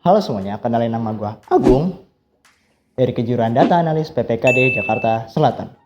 Halo semuanya, kenalin nama gue Agung dari kejuruan Data Analis PPKD Jakarta Selatan.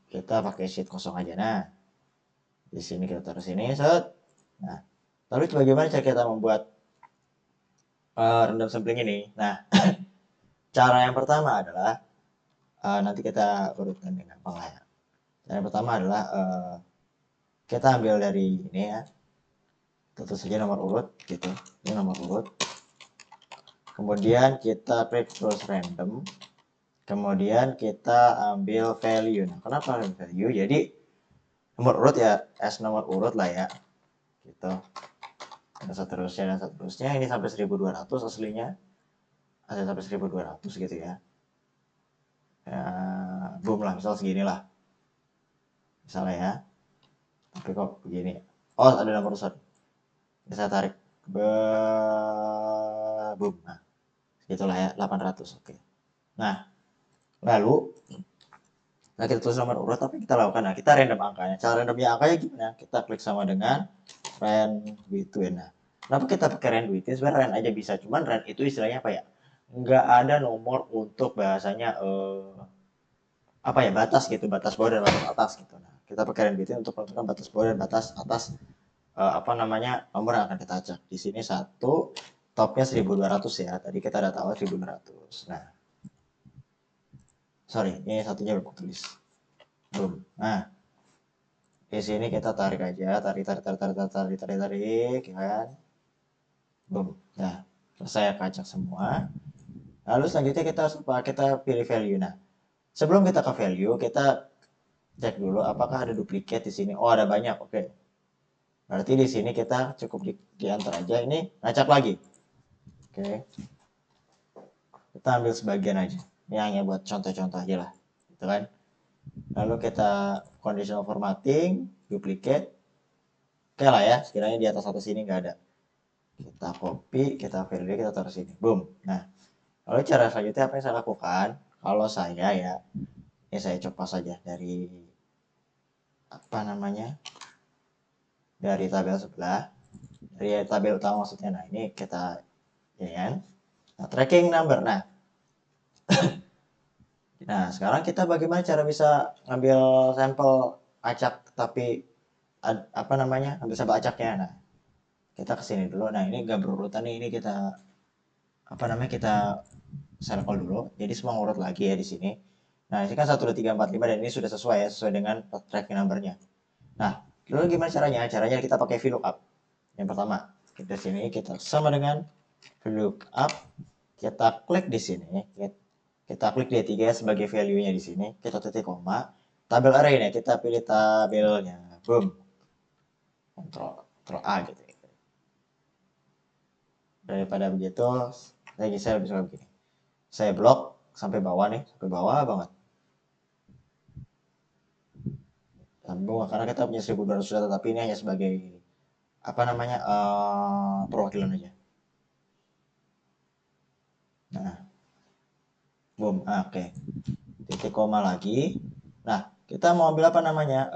Kita pakai sheet kosong aja. Nah, di sini kita taruh sini, set. Nah, lalu bagaimana cara kita membuat random sampling ini? Nah, cara yang pertama adalah nanti kita urutkan dengan penglayar. Cara yang pertama adalah kita ambil dari ini ya, tentu saja nomor urut gitu. Ini nomor urut. Kemudian kita klik close random. Kemudian kita ambil value. Nah, kenapa value? Jadi nomor urut ya as nomor urut lah ya. Gitu. Dan seterusnya ini sampai 1200 aslinya. Ada sampai 1200 gitu ya. Ya, boom lah, misal segini lah. Misalnya ya. Tapi kok begini. Oh, ada nomor urut. Bisa tarik. Boom. Nah, gitulah ya, 800. Oke. Nah, lalu kita tulis nomor urut, tapi kita lakukan. Nah, kita random angkanya. Cara randomnya angkanya gimana? Kita klik sama dengan rand between. Nah, kenapa kita pakai rand between? Sebenarnya rand aja bisa, cuman rand itu istilahnya apa ya? Nggak ada nomor untuk bahasanya apa ya, batas gitu, batas bawah dan batas atas gitu. Nah, kita pakai rand between untuk menentukan batas bawah dan batas atas apa namanya, nomor yang akan kita acak. Di sini satu, topnya 1200 ya. Tadi kita udah tahu 1200. Nah, sorry, ini satunya belum tulis. Belum. Nah, di sini kita tarik aja, tarik kan. Boom. Nah, selesai kacak semua. Lalu selanjutnya kita pilih value. Nah, sebelum kita ke value, kita cek dulu apakah ada duplikat di sini. Oh, ada banyak. Oke. Berarti di sini kita cukup di enter aja. Ini ngacak lagi. Oke. Kita ambil sebagian aja. Ini hanya buat contoh-contoh aja lah. Gitu kan. Lalu kita conditional formatting, duplicate. Oke lah ya, sekiranya di atas satu sini nggak ada. Kita copy, kita value, kita taruh sini. Boom. Nah, lalu cara selanjutnya apa yang saya lakukan? Kalau saya ya, ini saya coba saja dari apa namanya, dari tabel sebelah, dari tabel utama maksudnya. Nah, ini kita ya kan. Nah, tracking number. Nah, sekarang kita bagaimana cara bisa ngambil sampel acak tapi apa namanya, ambil sampel acaknya. Nah, kita kesini dulu. Nah, ini gak berurutan nih, ini kita apa namanya, kita saya recall dulu. Jadi semua ngurut lagi ya di sini. Nah, ini kan 1, 2, 3, 4, 5 dan ini sudah sesuai ya, sesuai dengan tracking numbernya. Nah, lalu gimana caranya? Caranya kita pakai VLOOKUP. Yang pertama, kita sini kita sama dengan VLOOKUP, kita klik di sini, kita klik D3 sebagai value-nya di sini, kita titik koma, tabel array nya kita pilih tabelnya, boom, Ctrl A gitu. Daripada begitu, saya lebih suka begini. Saya blok sampai bawah nih, sampai bawah banget. Sambung karena kita punya 1200 data, tapi ini hanya sebagai apa namanya perwakilan aja. Nah, boom, oke. Titik koma lagi. Nah, kita mau ambil apa namanya?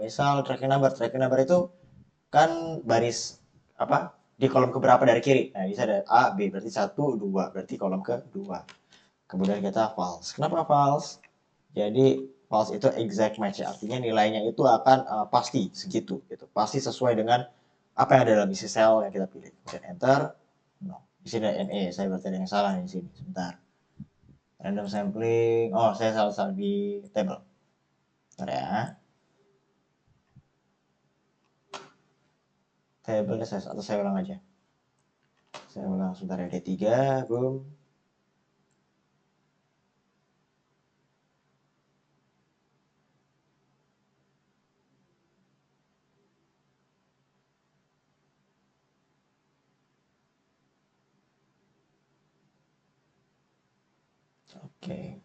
Misal tracking number itu kan baris apa? Di kolom keberapa dari kiri. Nah, bisa ada A, B, berarti 1, 2, berarti kolom kedua. Kemudian kita false. Kenapa false? Jadi false itu exact match, ya. Artinya nilainya itu akan pasti segitu, gitu. Pasti sesuai dengan apa yang ada dalam isi sel yang kita pilih. Kemudian enter. No. Di sini ada NE, saya berarti ada yang salah di sini. Sebentar. Random sampling. Oh, saya salah di table. Bentar ya. Table atau saya ulang aja. Saya ulang sebentar ya. D3, boom. Oke.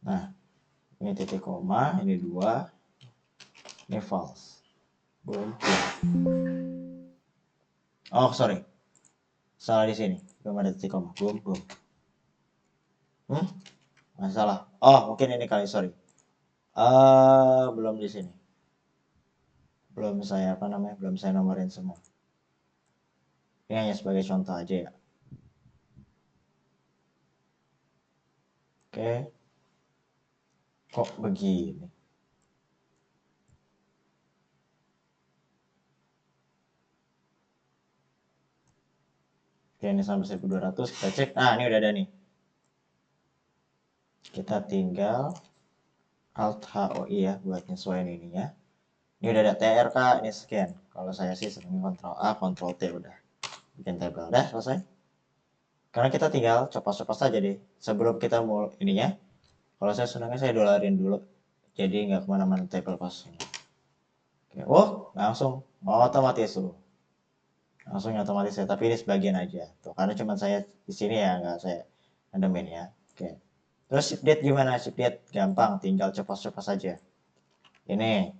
Nah, ini titik koma, ini 2, ini false. Boom. Oh, sorry. Salah di sini. Belum ada titik koma. Boom, boom. Masalah. Oh, mungkin ini kali, sorry. Belum di sini. Belum saya apa namanya? Belum saya nomorin semua. Ini hanya sebagai contoh aja ya. Oke. Kok begini? Oke, ini sampai 1200 kita cek. Nah, ini udah ada nih. Kita tinggal Alt HOI ya buat nyesuaiin ininya. Ini udah ada TRK, ini scan. Kalau saya sih sering Ctrl A, Ctrl T udah. Bikin tabel. Udah selesai. Karena kita tinggal copas-copas saja deh. Sebelum kita mau ininya, kalau saya senangnya saya dolarin dulu. Jadi nggak kemana-mana tabel pas. Oke. Oh, langsung otomatis tuh. Langsung otomatis ya, tapi ini sebagian aja. Tuh, karena cuma saya di sini ya, nggak saya randomin ya. Oke. Terus shift date gimana? Shift date gampang, tinggal copas-copas saja. Ini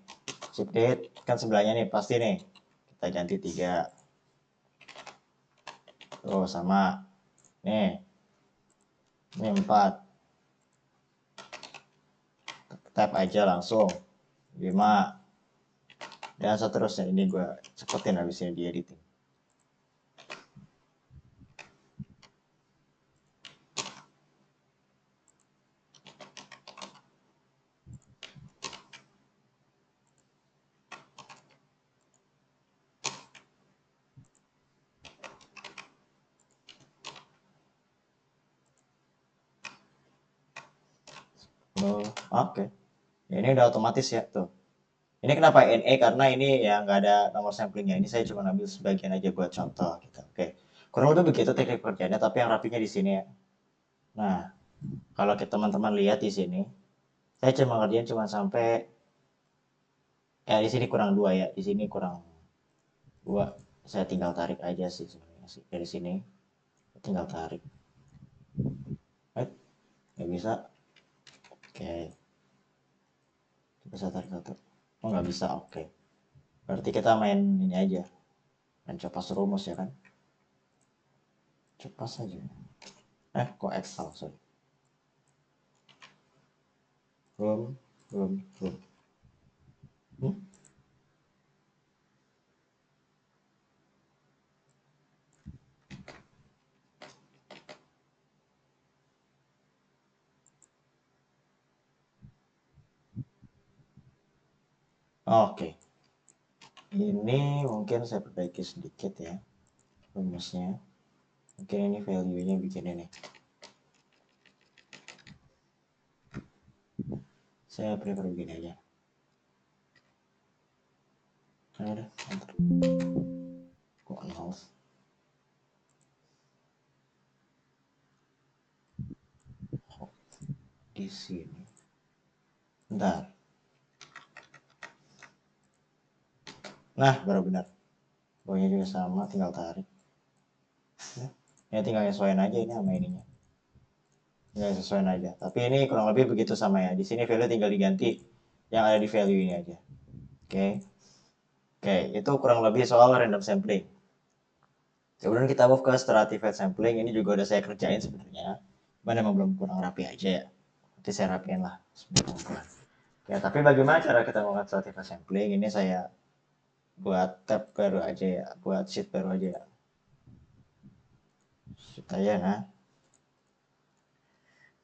shift date kan sebelahnya nih, pasti nih. Kita ganti 3. Tuh, sama. Nih. Ini 4. Tap aja langsung. 5. Dan seterusnya. Ini gue cepetin habis ini di editing. Oh, oke. Ini udah otomatis ya tuh. Ini kenapa NE? Karena ini ya nggak ada nomor samplingnya. Ini saya cuma ambil sebagian aja buat contoh gitu. Oke. Kurang lebih begitu teknik kerjanya, tapi yang rapinya di sini ya. Nah, kalau teman-teman lihat di sini, saya cuma ngerjain cuma sampai ya di sini kurang 2 ya. Di sini kurang 2. Saya tinggal tarik aja sih sebenarnya sih. Dari sini tinggal tarik. Nggak bisa. Oke. Bisa tarik satu. Oh, nggak bisa. Oke. Berarti kita main ini aja. Main copas rumus ya kan? Copas aja. Kok Excel, sorry. Boom, boom, boom. Oke. Ini mungkin saya perbaiki sedikit ya rumusnya. Mungkin ini value-nya bikin ini. Saya prefer begini aja. Ada, kok nol? Di sini. Bentar. Nah, baru benar. Bawahnya juga sama, tinggal tarik. Ya tinggal nyesuaiin aja ini sama ininya. Tinggal sesuaiin aja. Tapi ini kurang lebih begitu sama ya. Di sini value tinggal diganti yang ada di value ini aja. Oke. Oke, itu kurang lebih soal random sampling. Kemudian kita move ke stratified sampling. Ini juga udah saya kerjain sebenarnya. Cuman emang belum kurang rapi aja ya. Nanti saya rapiin lah. Ya, tapi bagaimana cara kita melakukan stratified sampling? Ini saya buat tab baru aja ya. Buat sheet baru aja ya. Sheet aja nah.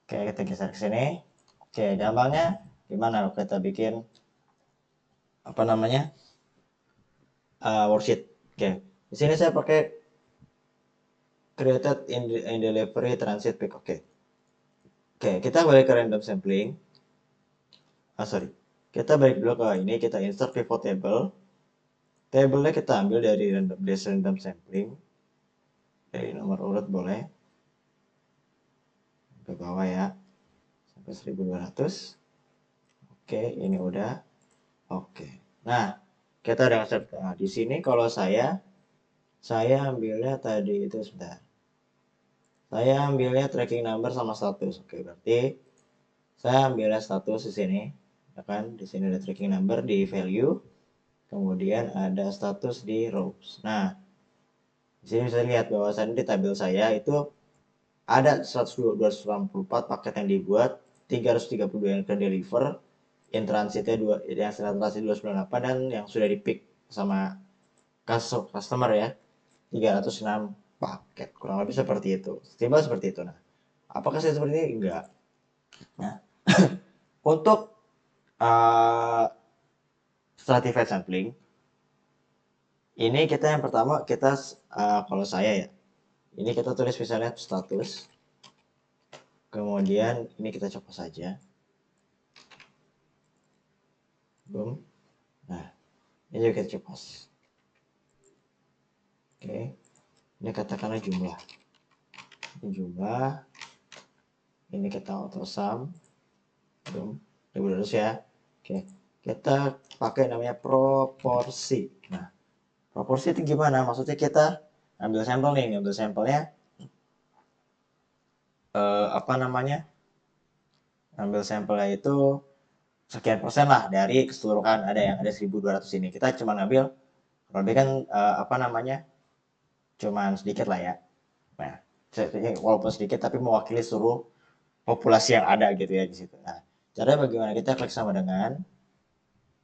Oke, kita geser ke sini. Oke, gampangnya gimana kita bikin apa namanya? Worksheet. Oke. Di sini saya pakai created in delivery transit pick. Oke. Oke, kita balik ke random sampling. Sorry. Kita balik dulu ke ini, kita insert pivot table. Table-nya kita ambil dari random sampling. Dari nomor urut boleh. Ke bawah ya. Sampai 1200. Oke, ini udah. Oke. Nah, kita udah set. Nah, di sini kalau saya ambilnya tadi itu sebentar. Saya ambilnya tracking number sama status. Oke, berarti saya ambilnya status di sini. Ya kan? Di sini ada tracking number di value. Kemudian ada status di rows. Nah, di sini bisa lihat bahwasannya di tabel saya itu ada 284 paket yang dibuat, 332 yang ke deliver, in transitnya yang sedang transit 298 dan yang sudah di pick sama customer ya 306 paket, kurang lebih seperti itu. Tiba seperti itu. Nah, apakah saya seperti ini? Enggak. Nah, untuk stratified sampling ini kita yang pertama kita kalau saya ya, ini kita tulis misalnya status, kemudian ini kita copot saja. Boom. Nah, ini juga kita copot. Oke, ini katakanlah jumlah. Ini jumlah. Ini kita auto sum. Boom. 1200 ya. Oke, kita pakai namanya proporsi. Nah, proporsi itu gimana? Maksudnya kita ambil sampel nih, ambil sampelnya apa namanya? Ambil sampelnya itu sekian persen lah dari keseluruhan, ada yang ada 1200 ini. Kita cuma ambil, lebih kan apa namanya? Cuman sedikit lah ya. Nah, walaupun sedikit tapi mewakili seluruh populasi yang ada gitu ya di situ. Nah, caranya bagaimana? Kita klik sama dengan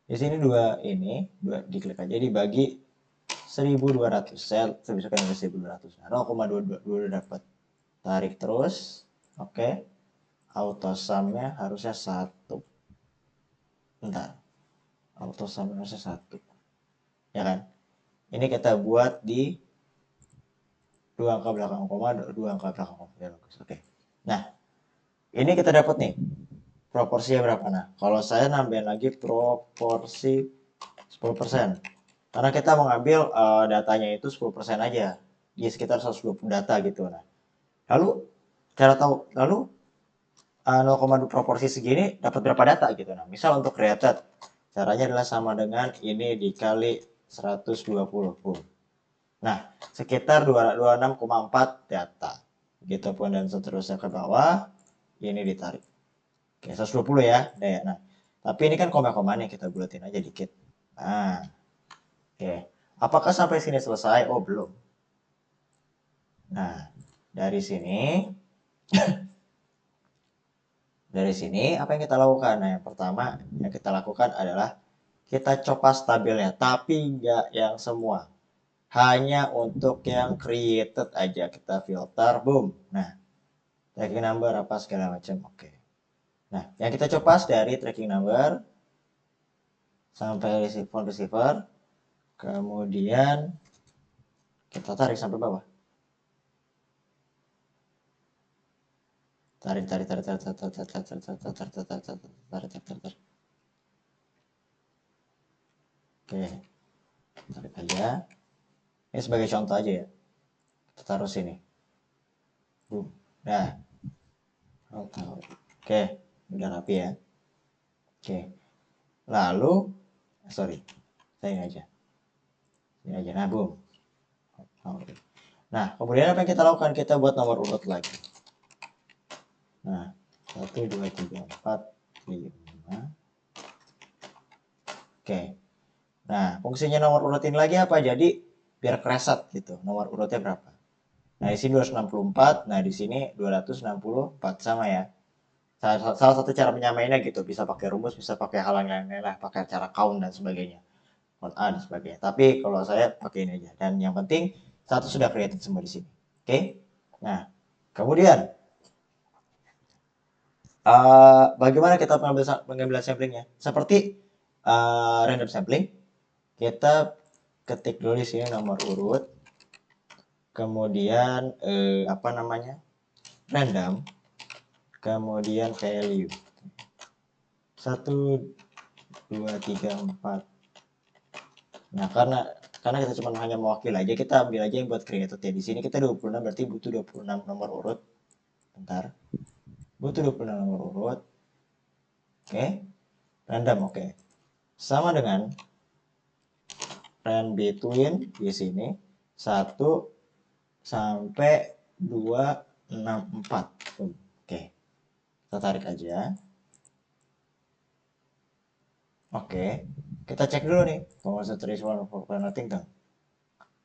di sini dua diklik aja dibagi 1200. Saya sebisanya 1200. Nah, 0,22 dapat. Tarik terus. Oke. Auto sum-nya harusnya 1. Bentar. Auto sum harusnya 1. Ya kan? Ini kita buat di 2 angka belakang koma, 2 angka belakang koma. Ya, bagus. Oke. Nah, ini kita dapat nih. Proporsinya berapa? Nah, kalau saya nambahin lagi proporsi 10%. Karena kita mengambil datanya itu 10% aja. Di sekitar 120 data gitu. Nah, lalu cara tahu, lalu 0,2 proporsi segini dapat berapa data gitu. Nah, misal untuk created, caranya adalah sama dengan ini dikali 120. Nah, sekitar 26,4 data. Begitupun dan seterusnya ke bawah, ini ditarik. Oke, 120 ya. Nah, tapi ini kan koma-koma nih, kita bulatin aja dikit. Nah, oke. Apakah sampai sini selesai? Oh, belum. Nah, dari sini apa yang kita lakukan? Nah, yang pertama yang kita lakukan adalah kita copas tabelnya, tapi nggak yang semua. Hanya untuk yang created aja kita filter, boom. Nah, tracking number apa segala macam, oke. Nah, yang kita copas dari tracking number sampai receiver, kemudian kita tarik sampai bawah. Tarik, tarik, tarik, tarik, tarik, tarik, tarik, tarik, tarik, tarik, tarik, tarik, tarik, tarik, tarik, tarik. Oke, tarik aja. Ini sebagai contoh aja ya. Kita taruh sini. Boom. Nah, oke, udah rapi ya. Oke, lalu, sorry, saya ini aja. Ini aja, nah boom. Nah, kemudian apa yang kita lakukan? Kita buat nomor urut lagi. Nah, 1, 2, 3, 4, 5. Oke. Nah, fungsinya nomor urut ini lagi apa? Jadi, biar kereset gitu. Nomor urutnya berapa? Nah, di sini 264. Nah, di sini 264. Sama ya. Salah satu cara menyamainnya gitu. Bisa pakai rumus, bisa pakai hal yang lain lah. Pakai cara count dan sebagainya. Count A dan sebagainya. Tapi kalau saya pakai ini aja. Dan yang penting, satu sudah created semua di sini. Oke? Nah, kemudian bagaimana kita pengambilan samplingnya? Seperti random sampling, kita ketik dulu di sini nomor urut, kemudian apa namanya, random, kemudian value 1, 2, 3, 4. Nah, karena kita cuma hanya mewakili aja, kita ambil aja yang buat created ya. Di sini kita 26, berarti butuh 26 nomor urut. Bentar. Butuh 26 nomor urut. Oke. Random, oke. Sama dengan rand between di sini 1 sampai 264. Oke. Kita tarik aja. Oke. Kita cek dulu nih. Concentrate one for nothing dong.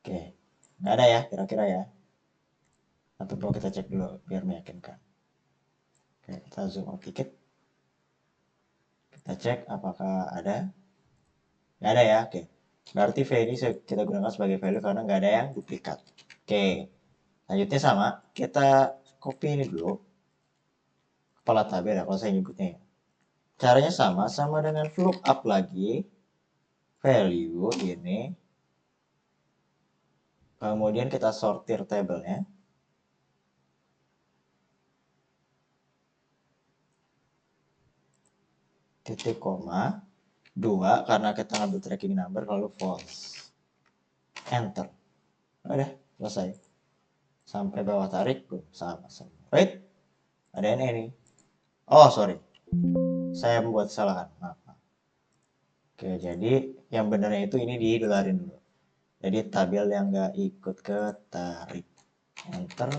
Oke. Nggak ada ya, kira-kira ya. Atau perlu kita cek dulu biar meyakinkan. Oke, kita zoom out dikit. Kita cek apakah ada. Nggak ada ya, oke. Berarti V ini kita gunakan sebagai value karena nggak ada yang duplikat. Oke. Lanjutnya sama. Kita copy ini dulu. Kepala tabel ya kalau saya nyebutnya ya. Caranya sama dengan lookup lagi. Value ini. Kemudian kita sortir tabelnya. Titik koma 2 karena kita ngambil tracking number lalu false. Enter. Udah selesai. Sampai bawah tarik sama. Right? Ada ini. Oh sorry. Saya membuat kesalahan. Maaf. Oke, jadi yang benarnya itu ini didolarin dulu. Jadi tabel yang nggak ikut ketarik. Enter.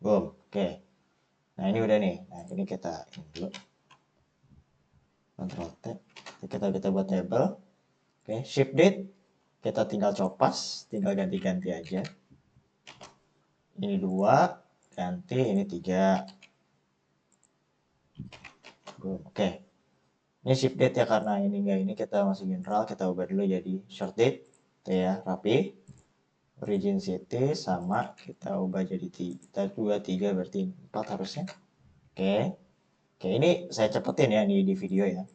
Boom. Oke. Nah ini udah nih. Nah ini kita ini dulu. Ctrl T. Kita buat tabel. Oke. Shift date. Kita tinggal copas. Tinggal ganti-ganti aja. Ini 2. Ganti. Ini 3. Boom. Oke. Ini shift date ya karena ini enggak ini kita masih general. Kita ubah dulu jadi short date. Itu ya rapi. Origin city sama kita ubah jadi 2, 3 berarti 4 harusnya. Oke. Oke, ini saya cepetin ya di video ya.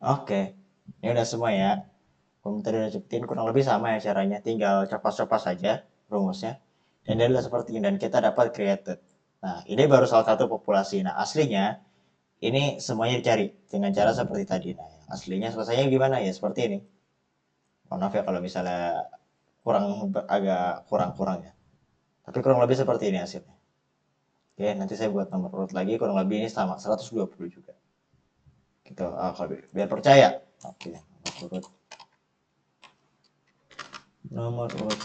Oke. Ini udah semua ya. Komentar udah cepetin kurang lebih sama ya caranya. Tinggal copas-copas saja rumusnya. Dan dia adalah seperti ini dan kita dapat created. Nah, ini baru salah satu populasi. Nah, aslinya ini semuanya dicari dengan cara seperti tadi. Nah, aslinya selesainya gimana ya? Seperti ini. Mohon maaf ya kalau misalnya agak kurang-kurang ya. Tapi kurang lebih seperti ini hasilnya. Oke, nanti saya buat nomor urut lagi. Kurang lebih ini sama 120 juga. Gitu. Kalau biar percaya. Oke, nomor urut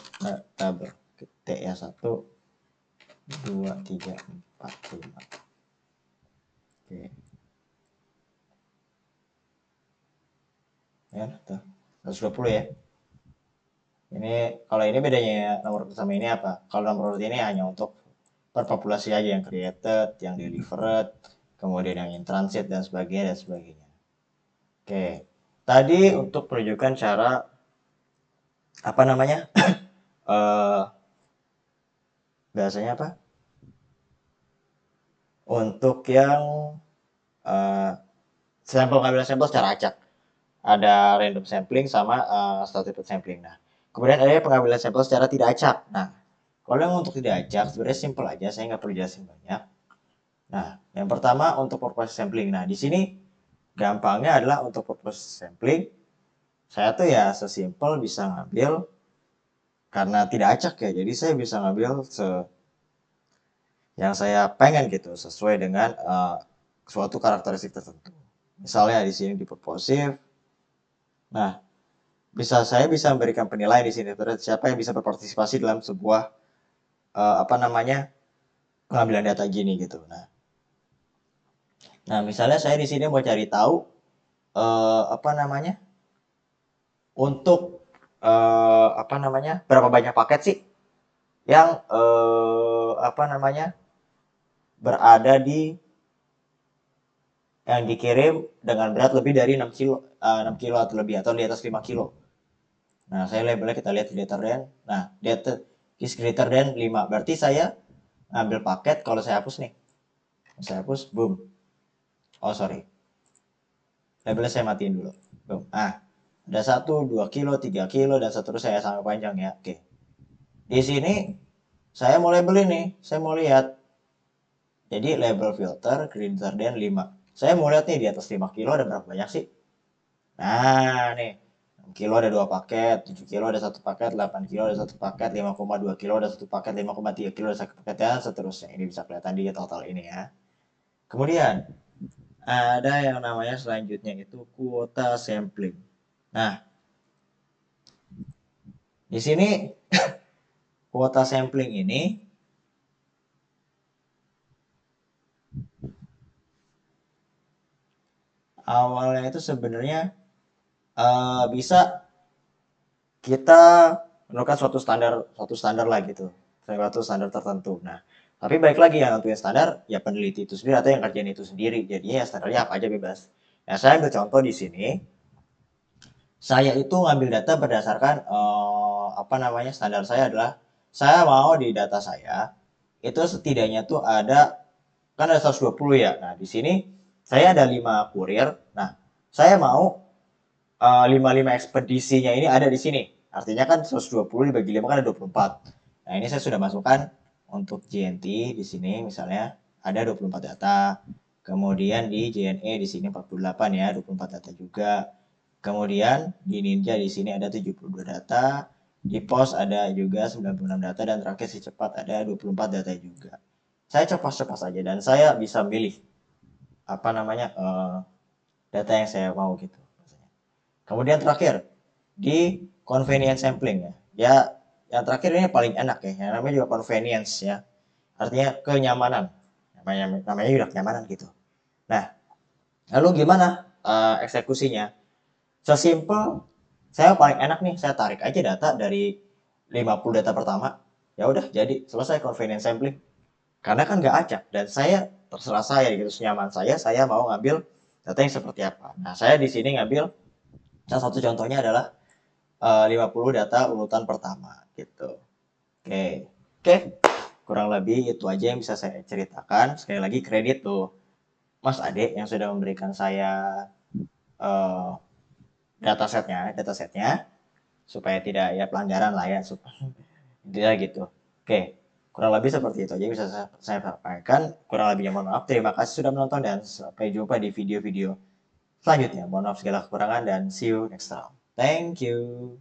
tabel. T ya 1, 2, 3, 4, 5. Oke. Ya, tuh. 120 ya. Ini kalau ini bedanya nomor urut sama ini apa? Kalau nomor urut ini hanya untuk per populasi aja, yang created, yang delivered, kemudian yang in transit dan sebagainya dan sebagainya. Oke, tadi untuk menunjukkan cara apa namanya eh biasanya apa untuk yang eh, pengambilan sampel secara acak. Ada random sampling sama statistical sampling. Nah, kemudian ada pengambilan sampel secara tidak acak. Nah, kalau yang untuk tidak acak sebenarnya simple aja, saya nggak perlu jelasin banyak. Nah, yang pertama untuk purpose sampling. Nah, di sini gampangnya adalah untuk purpose sampling, saya tuh ya sesimpel bisa ngambil karena tidak acak ya. Jadi saya bisa ngambil yang saya pengen gitu sesuai dengan suatu karakteristik tertentu. Misalnya di sini di purposive. Nah, saya bisa memberikan penilaian di sini terhadap siapa yang bisa berpartisipasi dalam sebuah apa namanya pengambilan data gini gitu. Nah, misalnya saya di sini mau cari tahu apa namanya untuk apa namanya berapa banyak paket sih yang apa namanya berada di yang dikirim dengan berat lebih dari 6 kilo, 6 kilo atau lebih atau di atas 5 kilo. Nah, saya labelnya kita lihat greater than. Nah, data is greater than 5. Berarti saya ambil paket kalau saya hapus nih. Saya hapus, boom. Oh, sorry. Labelnya saya matiin dulu. Boom. Ah, ada 1, 2 kilo, 3 kilo, dan seterusnya saya sampai panjang ya. Oke. Di sini saya mau label ini. Saya mau lihat. Jadi label filter greater than 5. Saya mau lihat nih di atas 5 kilo ada berapa banyak sih? Nah, nih. 6 kilo ada 2 paket, 7 kilo ada 1 paket, 8 kilo ada 1 paket, 5,2 kilo ada 1 paket, 5,3 kilo ada 1 paket, dan seterusnya. Ini bisa kelihatan di total ini ya. Kemudian, ada yang namanya selanjutnya itu kuota sampling. Nah, di sini kuota sampling ini awalnya itu sebenarnya bisa kita menentukan suatu standar lah gitu, suatu standar tertentu. Nah, tapi baik lagi yang nentuin standar ya peneliti itu sendiri atau yang kerjaan itu sendiri. Jadinya ya standarnya apa aja bebas. Nah, saya ambil contoh di sini. Saya itu ngambil data berdasarkan apa namanya standar saya adalah saya mau di data saya itu setidaknya tuh ada kan ada 120 ya. Nah, di sini saya ada 5 kurir. Nah, saya mau 55 ekspedisinya ini ada di sini. Artinya kan 120 dibagi 5 kan ada 24. Nah, ini saya sudah masukkan untuk JNT di sini misalnya ada 24 data. Kemudian di JNE di sini 48 ya, 24 data juga. Kemudian di Ninja di sini ada 72 data. Di POS ada juga 96 data dan terakhir si cepat ada 24 data juga. Saya copas-copas saja dan saya bisa milih apa namanya data yang saya mau gitu. Kemudian terakhir di convenience sampling ya. Ya, yang terakhir ini paling enak ya. Yang namanya juga convenience ya. Artinya kenyamanan. Namanya juga kenyamanan gitu. Nah, lalu gimana eksekusinya? Sesimpel saya paling enak nih, saya tarik aja data dari 50 data pertama. Ya udah jadi selesai convenience sampling. Karena kan nggak acak dan saya terserah saya gitu, senyaman saya mau ngambil data yang seperti apa. Nah, saya di sini ngambil salah satu contohnya adalah 50 data urutan pertama gitu. Oke. Oke. Kurang lebih itu aja yang bisa saya ceritakan. Sekali lagi kredit tuh Mas Ade yang sudah memberikan saya uh, datasetnya supaya tidak ya pelanggaran lah ya tidak gitu. Oke. Kurang lebih seperti itu aja yang bisa saya sampaikan. Kurang lebihnya mohon maaf. Terima kasih sudah menonton dan sampai jumpa di video-video selanjutnya. Mohon maaf segala kekurangan dan see you next time. Thank you.